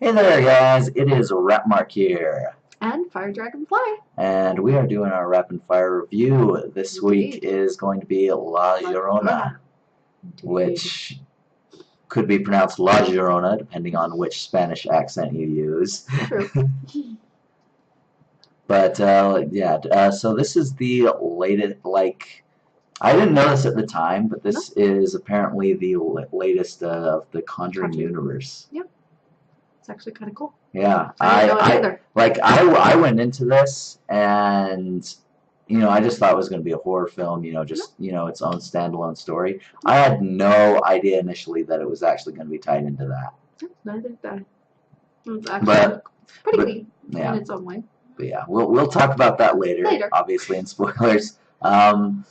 Hey there, guys! It is Rapmark here, And Fire Dragonfly. and we are doing our rapid fire review. This week Indeed. is going to be La Llorona, Indeed. which could be pronounced La Llorona, depending on which Spanish accent you use. True. But so this is the latest. I didn't notice at the time, but this is apparently the latest of the Conjuring universe. Yep. It's actually kind of cool. Yeah, I I went into this and I just thought it was going to be a horror film, just its own standalone story. I had no idea initially that it was actually going to be tied into that. Neither did I. It's actually pretty neat yeah. in its own way. But yeah, we'll talk about that later. Obviously in spoilers. Do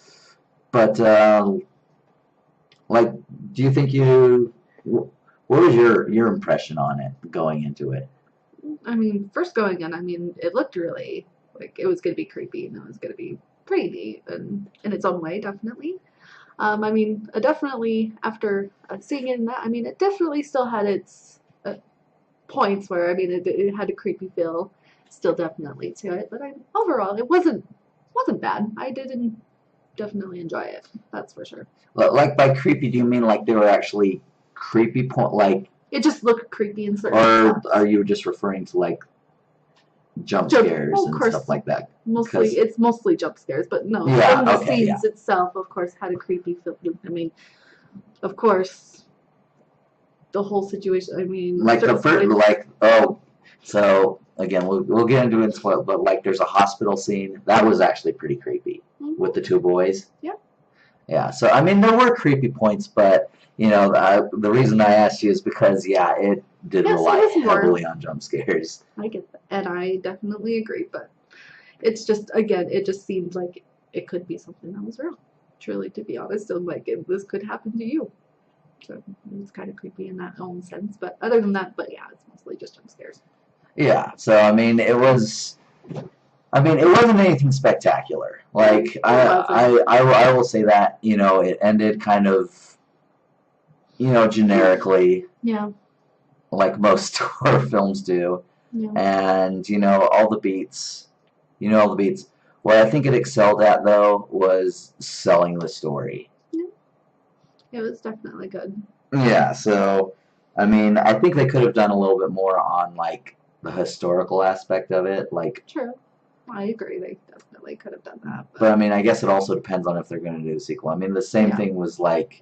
you think what was your impression on it going into it? I mean, first going in, it looked really like it was going to be creepy and it was going to be pretty neat and in its own way, definitely. Definitely after seeing it in that, it definitely still had its points where, it had a creepy feel still definitely to it. But overall, it wasn't bad. I did definitely enjoy it. That's for sure. Like by creepy, do you mean like they were actually creepy it just looked creepy in certain spots. Are you just referring to like jump scares and stuff like that? It's mostly jump scares, but no. Yeah, the scenes itself, of course, had a creepy feel. Of course, the whole situation. So again, we'll get into it, but like there's a hospital scene that was actually pretty creepy with the two boys. Yeah. Yeah. So there were creepy points, but the reason I asked you is because it did rely heavily on jump scares. I get that, and I definitely agree. But it's just it just seemed like it could be something that was real. Truly, to be honest, and this could happen to you. So it's kind of creepy in that own sense. But other than that, it's mostly just jump scares. Yeah. So it was. It wasn't anything spectacular. Like I will say that it ended kind of generically. Yeah. Like most horror films do. Yeah. And all the beats. What I think it excelled at though was selling the story. Yeah. It was definitely good. Yeah. So I think they could have done a little bit more on like the historical aspect of it. True. I agree. They definitely could have done that. But I guess it also depends on if they're going to do a sequel. The same thing was like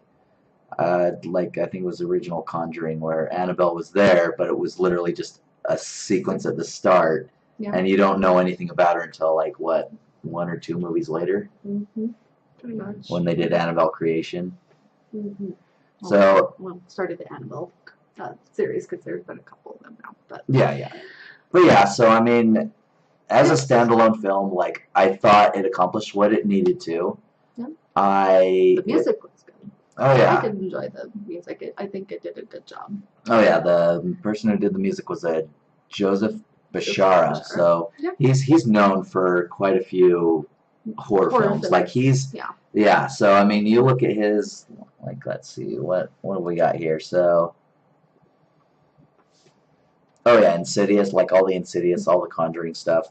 I think it was the original Conjuring where Annabelle was there, but it was literally just a sequence at the start, and you don't know anything about her until like what, 1 or 2 movies later. Mm-hmm. Pretty much. When they did Annabelle Creation. Mm-hmm. Started the Annabelle series because there's been a couple of them now. But so as a standalone film, like I thought it accomplished what it needed to. Yeah. The music was good. Oh yeah. I did enjoy the music. I think it did a good job. Oh yeah, the person who did the music was Joseph Bishara. So he's known for quite a few horror films. Like So you look at his let's see what have we got here. So Insidious, like all the Insidious, all the Conjuring stuff.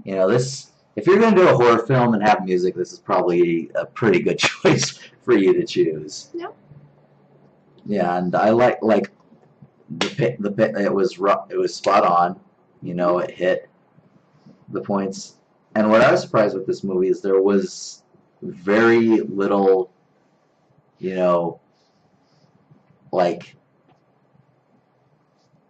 This. If you're going to do a horror film and have music, this is probably a pretty good choice for you to choose. Yeah. Yeah, and I like the pit. It was spot on. It hit the points. And what I was surprised with this movie is there was very little,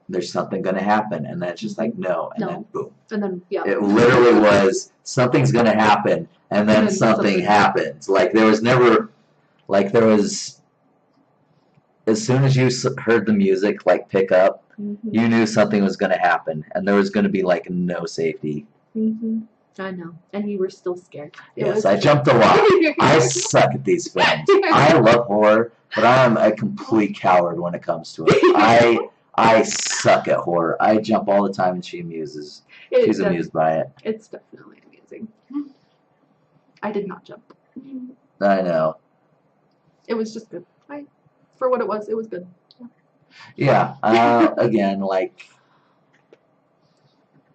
there's something going to happen, and then it's just like no, and then boom. And then it literally was something's going to happen, and then something happens. There was as soon as you heard the music pick up, you knew something was going to happen, and there was going to be no safety. I know, and you were still scared. Yes, I jumped a lot. I suck at these films. I love horror, but I am a complete coward when it comes to it. I suck at horror. I jump all the time, and she amuses. She's amused by it. It's definitely amusing. I did not jump. I know. It was just good. For what it was good. Yeah. Again,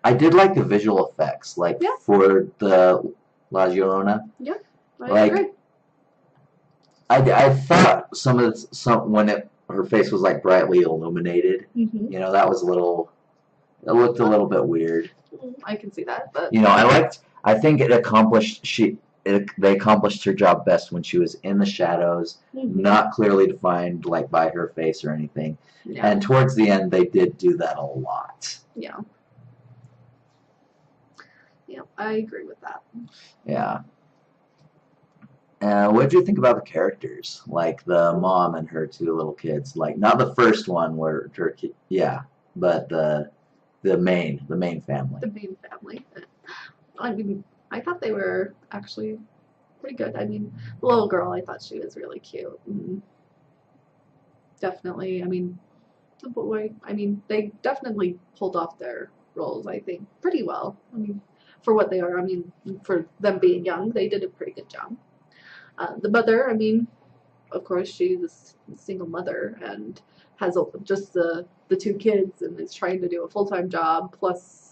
I did like the visual effects, like Yeah. for the LLorona. Yeah, I Like agree. I thought some when her face was like brightly illuminated, Mm-hmm. you know, that was a little. It looked a little bit weird. I can see that, but You know, I think they accomplished her job best when she was in the shadows, not clearly defined like by her face or anything. yeah, And towards the end, they did do that a lot. yeah, I agree with that. Yeah. What did you think about the characters, like the mom and her two little kids? Like not the first one where her yeah, but the main family. The main family. I mean, I thought they were actually pretty good. I mean, the little girl, I thought she was really cute. Definitely, I mean, the boy, I mean, they definitely pulled off their roles, I think, pretty well. I mean, for what they are, I mean, for them being young, they did a pretty good job. The mother, I mean, of course, she's a single mother and has just the two kids and is trying to do a full-time job, plus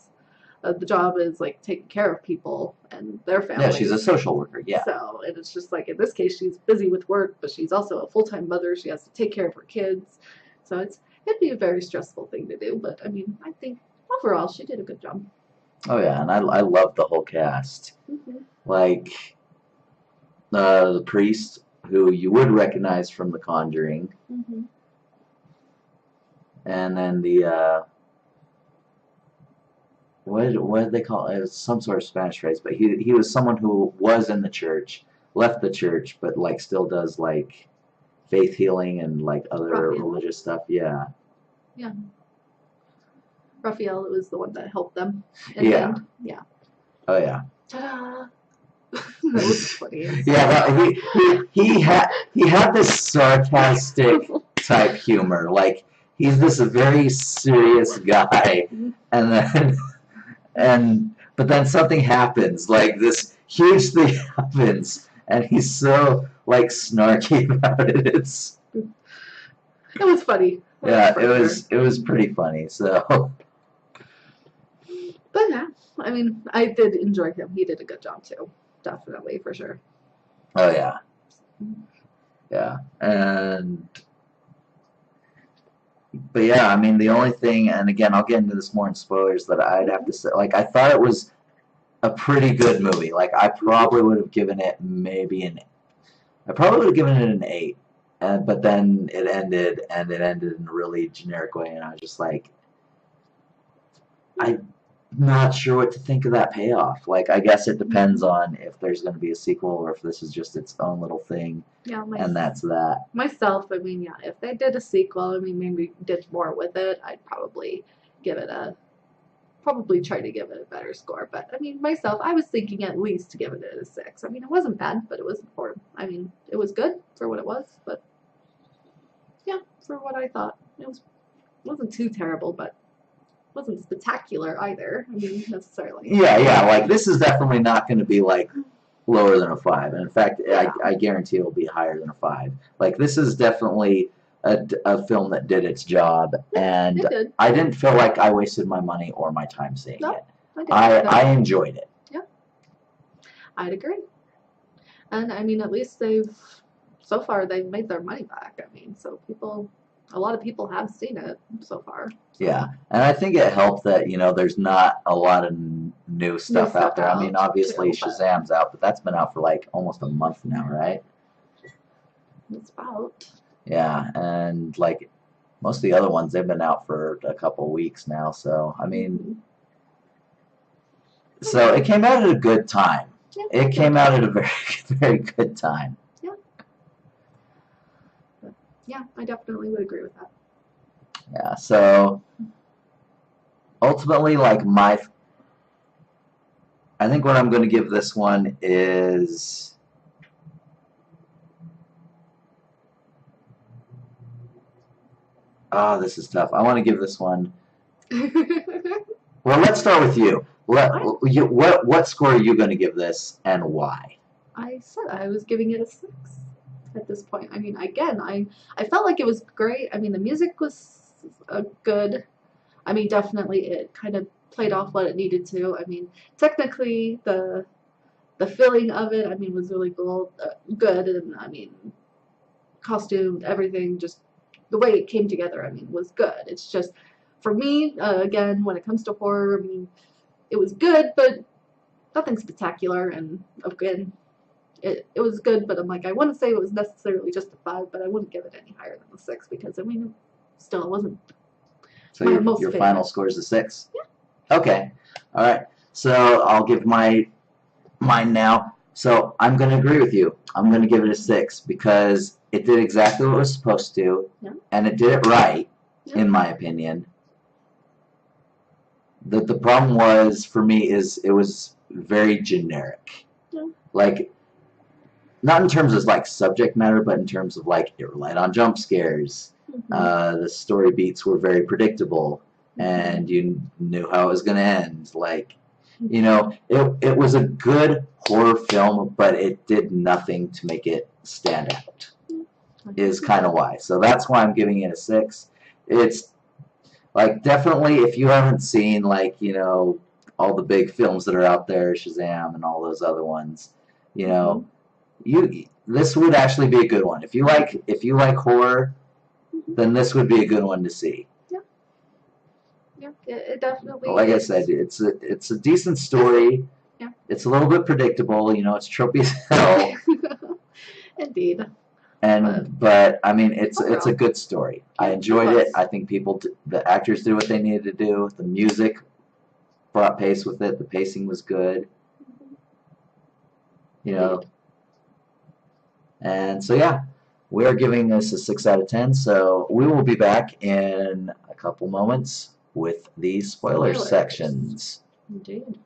the job is like taking care of people and their families. Yeah, she's a social worker, yeah. So, and it's just like in this case, she's busy with work, but she's also a full-time mother. She has to take care of her kids. So it'd be a very stressful thing to do. But I mean, I think overall she did a good job. Oh yeah, and I love the whole cast. Like the priest, who you would recognize from The Conjuring, and then the what did they call it? It was some sort of Spanish phrase, but he was someone who was in the church, left the church, but like still does like faith healing and like other religious stuff. Yeah. Yeah. Raphael was the one that helped them. Yeah. Yeah. Oh yeah. Ta-da! That was funny. Yeah, he had this sarcastic type humor. Like he's this very serious guy, but then something happens. Like this huge thing happens, and he's so like snarky about it. It was funny. Yeah, it was pretty funny. So. But yeah, I mean, I did enjoy him. He did a good job too. Definitely, for sure. Oh yeah. Yeah, but yeah, I mean the only thing, and again I'll get into this more in spoilers, that I'd have to say, like I thought it was a pretty good movie. Like I probably would have given it an 8, but then it ended in a really generic way, and I was just like, I'm not sure what to think of that payoff. Like, I guess it depends on if there's going to be a sequel or if this is just its own little thing. Yeah, and that's that. Myself, I mean, yeah, if they did a sequel, I mean, maybe did more with it, I'd probably try to give it a better score. But I mean, myself, I was thinking at least to give it a 6. I mean, it wasn't bad, but it wasn't horrible. I mean, it was good for what it was, but yeah, for what I thought, it wasn't too terrible, but wasn't spectacular either. I mean, necessarily. Yeah, like this is definitely not going to be like lower than a 5, and in fact, yeah. I guarantee it'll be higher than a 5. Like this is definitely a film that did its job, and I didn't feel like I wasted my money or my time seeing it. I enjoyed it. Yeah, I'd agree. And I mean, at least so far they've made their money back. I mean, so a lot of people have seen it so far. Yeah, and I think it helped that, you know, there's not a lot of new stuff out there. I mean, obviously Shazam's out, but that's been out for like almost a month now, right? It's about. Yeah, and like most of the other ones, they've been out for a couple weeks now. So I mean, so it came out at a good time. Yeah, it came out at a very, very good time. Yeah. But yeah, I definitely would agree with that. Yeah. So ultimately, like I think what I'm going to give this one is. Oh, this is tough. I want to give this one. Well, let's start with you. What score are you going to give this, and why? I said I was giving it a 6 at this point. I mean, again, I felt like it was great. I mean, the music was good. I mean, definitely it kind of played off what it needed to. I mean, technically the feeling of it, I mean, was really good, and I mean, costume, everything, just the way it came together, I mean, was good. It's just for me, again, when it comes to horror, I mean, it was good, but nothing spectacular. And again, it was good, but I'm like, I wouldn't say it was necessarily just a 5, but I wouldn't give it any higher than a 6 because I mean, still, it wasn't So my your most your favorite. final score is a 6? Yeah. Okay. All right. So I'll give mine now. So I'm going to agree with you. I'm going to give it a 6 because it did exactly what it was supposed to, Yeah. and it did it right, Yeah. in my opinion. The problem was for me is it was very generic. Yeah. Like, not in terms of like subject matter, but in terms of like it relied on jump scares. Mm-hmm. The story beats were very predictable, Mm-hmm. and you knew how it was going to end. Like, you know, it was a good horror film, but it did nothing to make it stand out. Is kind of why. So that's why I'm giving it a 6. It's like definitely if you haven't seen like, you know, all the big films that are out there, Shazam and all those other ones, you know, this would actually be a good one. If you like horror, then this would be a good one to see. Yeah, it definitely Like is. I said, it's a decent story. Yeah. It's a little bit predictable, you know, it's tropey as hell. Indeed. But I mean, it's a good story. I enjoyed it. I think the actors did what they needed to do. The music brought pace with it. The pacing was good. You know, and so yeah, we are giving this a 6 out of 10. So we will be back in a couple moments with the spoiler sections. Indeed.